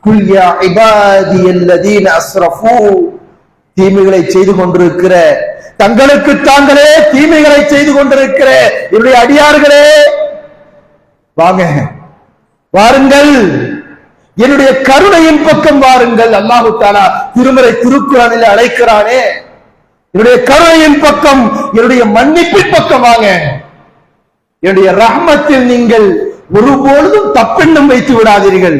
குல் யா இபாதியல்லதீன அஸ்ரஃபூ, தீமைகளை செய்து கொண்டிருக்கிற, தங்களுக்கு தாங்களே தீமைகளை செய்து கொண்டிருக்கிற என்னுடைய அடியார்களே, வாங்க வாருங்கள், என்னுடைய கருணையின் பக்கம் வாருங்கள். அல்லாஹு தஆலா திருமறை திருக்குர்ஆனில் அழைக்கிறானே, என்னுடைய கருணையின் பக்கம், என்னுடைய மன்னிப்பின் பக்கம் வாங்க. என்னுடைய ரஹ்மத்தில் நீங்கள் ஒருபொழுதும் தப்பெண்ணம் வைத்து விடாதீர்கள்.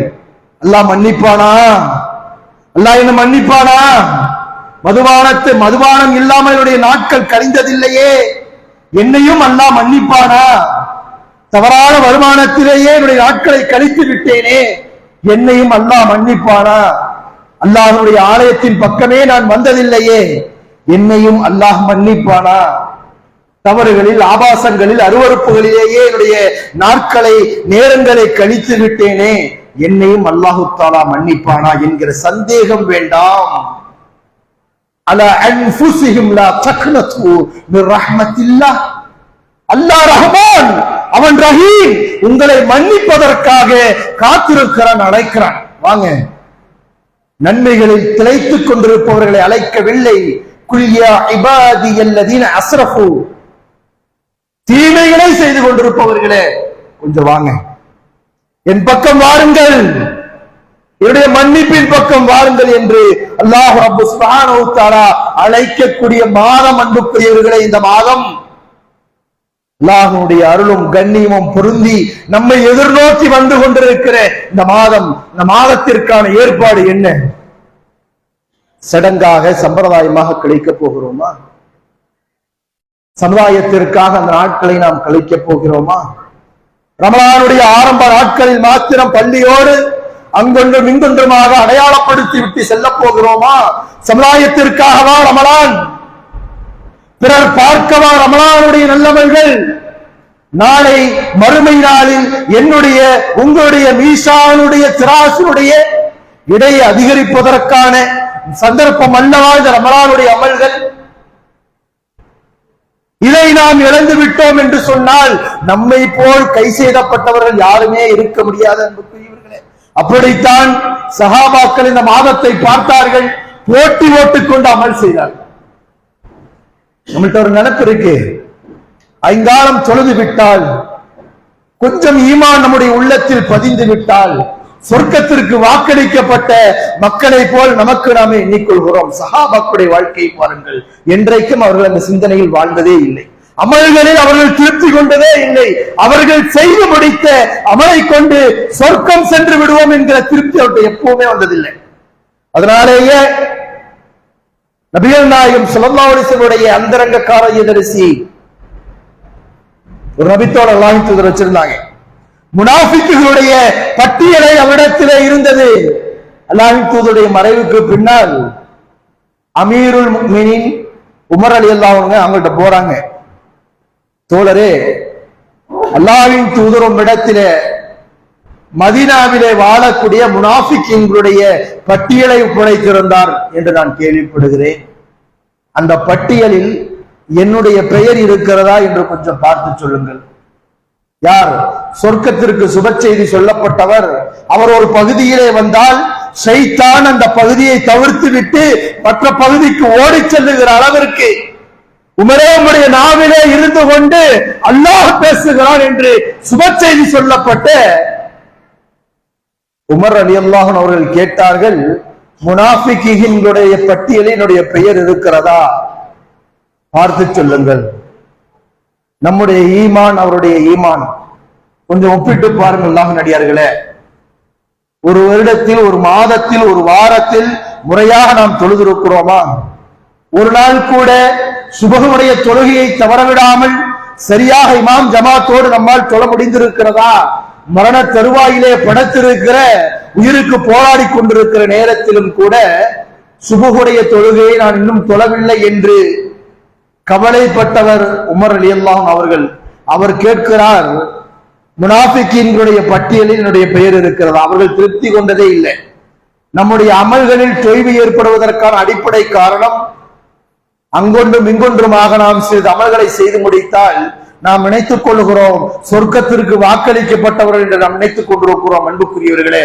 அல்லாஹ் மன்னிப்பானா? அல்லாஹ் என்ன மன்னிப்பானா? மதுபானம் இல்லாமல் என்னுடைய நாட்கள் கழிந்ததில்லையே, என்னையும் அல்லாஹ் மன்னிப்பானா? தவறான வருமானத்திலேயே என்னுடைய நாட்களை கழித்து விட்டேனே, என்னையும் அல்லாஹ் மன்னிப்பானா? அல்லாஹ்வுடைய ஆலயத்தின் பக்கமே நான் வந்ததில்லையே, என்னையும் அல்லாஹ் மன்னிப்பானா? தவறுகளில், ஆபாசங்களில், அருவறுப்புகளிலேயே என்னுடைய நாட்களை, நேரங்களை கழித்து விட்டேனே, என்னையும் அல்லாஹு தஆலா மன்னிப்பானா என்கிற சந்தேகம் வேண்டாம். அலா அன்ஃபுஸிஹிம் லா தக்னது மின் ரஹ்மத்தில்லாஹ். அல்லாஹ் ரஹ்மான், அவன் ரஹீம், உங்களை மன்னிப்பதற்காக காத்திருக்கிறான், அழைக்கிறான். வாங்க. நன்மைகளில் திளைத்துக் கொண்டிருப்பவர்களை அழைக்கவில்லை. குல் யா இபாதியல்லதீன அஸ்ரஃபூ, தீமைகளை செய்து கொண்டிருப்பவர்களே கொஞ்சம் வாங்க, என் பக்கம் வாருங்கள், என்னுடைய மன்னிப்பின் பக்கம் வாருங்கள் என்று அல்லாஹ் ரப்பு சுப்ஹானஹு வ தஆலா அழைக்கக்கூடிய மாதம். அன்புக்குரியவர்களே, இந்த மாதம் அல்லாஹ்வுடைய அருளும் கண்ணியமும் பொருந்தி நம்மை எதிர்நோக்கி வந்து கொண்டிருக்கிற இந்த மாதம், இந்த மாதத்திற்கான ஏற்பாடு என்ன? சடங்காக, சம்பிரதாயமாக கழிக்கப் போகிறோமா? சமுதாயத்திற்காக அந்த நாட்களை நாம் கழிக்கப் போகிறோமா? ரமலானுடைய ஆரம்ப நாட்களில் மாத்திரம் பள்ளியோடு அங்கொன்றும் இங்கொன்றுமாக அடையாளப்படுத்தி விட்டு செல்ல போகிறோமா? சமுதாயத்திற்காகவா ரமலான்? பிறர் பார்க்கவா ரமலானுடைய நல்லவர்கள்? நாளை மறுமை நாளில் என்னுடைய, உங்களுடைய மீசானுடைய திராசுடைய இடையை அதிகரிப்பதற்கான சந்தர்ப்பம் அல்லவா இந்த ரமலானுடைய அமல்கள்? இதை நாம் இழந்து விட்டோம் என்று சொன்னால் நம்மை போல் கை செய்தப்பட்டவர்கள் யாருமே இருக்க முடியாது. அன்புக்குரியவர்களே, அப்படித்தான் சஹாபாக்கள் இந்த மாதத்தை பார்த்தார்கள், போட்டி ஓட்டுக் கொண்டு அமல் செய்தார்கள். நம்மள்ட்ட ஒரு நினைப்பு இருக்கு, ஐங்காலம் தொழுது விட்டால், கொஞ்சம் ஈமான் நம்முடைய உள்ளத்தில் பதிந்து விட்டால், சொர்க்கத்திற்கு வாக்களிக்கப்பட்ட மக்களை போல் நமக்கு நாமே எண்ணிக்கொள்கிறோம். சஹாபாக்களுடைய வாழ்க்கையை பாருங்கள், என்றைக்கும் அவர்கள் அந்த சிந்தனையில் வாழ்ந்ததே இல்லை. அமல்களில் அவர்கள் திருப்தி கொண்டதே இல்லை. அவர்கள் செய்து முடித்த அமலை கொண்டு சொர்க்கம் சென்று விடுவோம் என்கிற திருப்தி அவர்கள் எப்பவுமே வந்ததில்லை. அதனாலேயே நபிகள் நாயகம் ஸல்லல்லாஹு அலைஹி வஸல்லம் அந்தரங்க காரியதரிசி ஒரு நபித்தோட அல்லாஹ்வின் தூதர் வச்சிருந்தாங்க. முனாஃபிக்குகளுடைய பட்டியலை அவரிடத்திலே இருந்தது. அல்லாஹ்வின் தூதருடைய மறைவுக்கு பின்னால் அமீருல் முஃமினீன் உமர் ரலியல்லாஹு அன்ஹு அவங்கள்ட்ட போறாங்க. தோழரே, அல்லாஹ்வின் தூதரும் இடத்திலே மதீனாவிலே வாழக்கூடிய முனாஃபிக்குகளுடைய பட்டியலை ஒப்படைத்திருந்தார் என்று நான் கேள்விப்படுகிறேன். அந்த பட்டியலில் என்னுடைய பெயர் இருக்கிறதா என்று கொஞ்சம் பார்த்து சொல்லுங்கள். யார் சொர்க்கத்திற்கு சுப செய்தி சொல்லப்பட்டவர்? அவர் ஒரு பகுதியிலே வந்தால் ஷைத்தான் அந்த பகுதியை தவிர்த்து விட்டு மற்ற பகுதிக்கு ஓடி செல்லுகிற அளவிற்கு உமரே உம்முடைய நாவிலே இருந்து கொண்டு அல்லாஹ் பேசுகிறான் என்று சுப செய்தி சொல்லப்பட்ட உமர் ரலியல்லாஹு அன்ஹு அவர்கள் கேட்டார்கள், முனாஃபிக்குகளுடைய பட்டியலில் என்னுடைய பெயர் இருக்கிறதா? பார்த்து சொல்லுங்கள். நம்முடைய ஈமான், அவருடைய ஈமான் கொஞ்சம் ஒப்பிட்டு பாருங்கள். அல்லாஹ்வின் அடியார்களே, ஒரு வருடத்தில், ஒரு மாதத்தில், ஒரு வாரத்தில் முறையாக நாம் தொழுதிருக்கிறோமா? ஒரு நாள் கூட சுபஹுடைய தொழுகையை தவறவிடாமல் சரியாக இமாம் ஜமாத்தோடு நம்மால் தொழ முடிந்திருக்கிறதா? மரண தருவாயிலே படுத்திருக்கிற, உயிருக்கு போராடி கொண்டிருக்கிற நேரத்திலும் கூட சுபஹுடைய தொழுகையை நான் இன்னும் தொழவில்லை என்று கவலைப்பட்டவர் உமர் ரலியல்லாஹு அன்ஹு அவர்கள். அவர் கேட்கிறார், முனாஃபிக்கீன்களுடைய பட்டியலில் என்னுடைய பெயர் இருக்கிறதா? அவர்கள் திருப்தி கொண்டதே இல்லை. நம்முடைய அமல்களில் தொய்வு ஏற்படுவதற்கான அடிப்படை காரணம், அங்கொன்றும் இங்கொன்றுமாக நாம் சிறிது அமல்களை செய்து முடித்தால் நாம் நினைத்துக் கொள்கிறோம் சொர்க்கத்திற்கு வாக்களிக்கப்பட்டவர்கள் என்று நாம் நினைத்துக் கொண்டிருக்கிறோம். அன்புக்குரியவர்களே,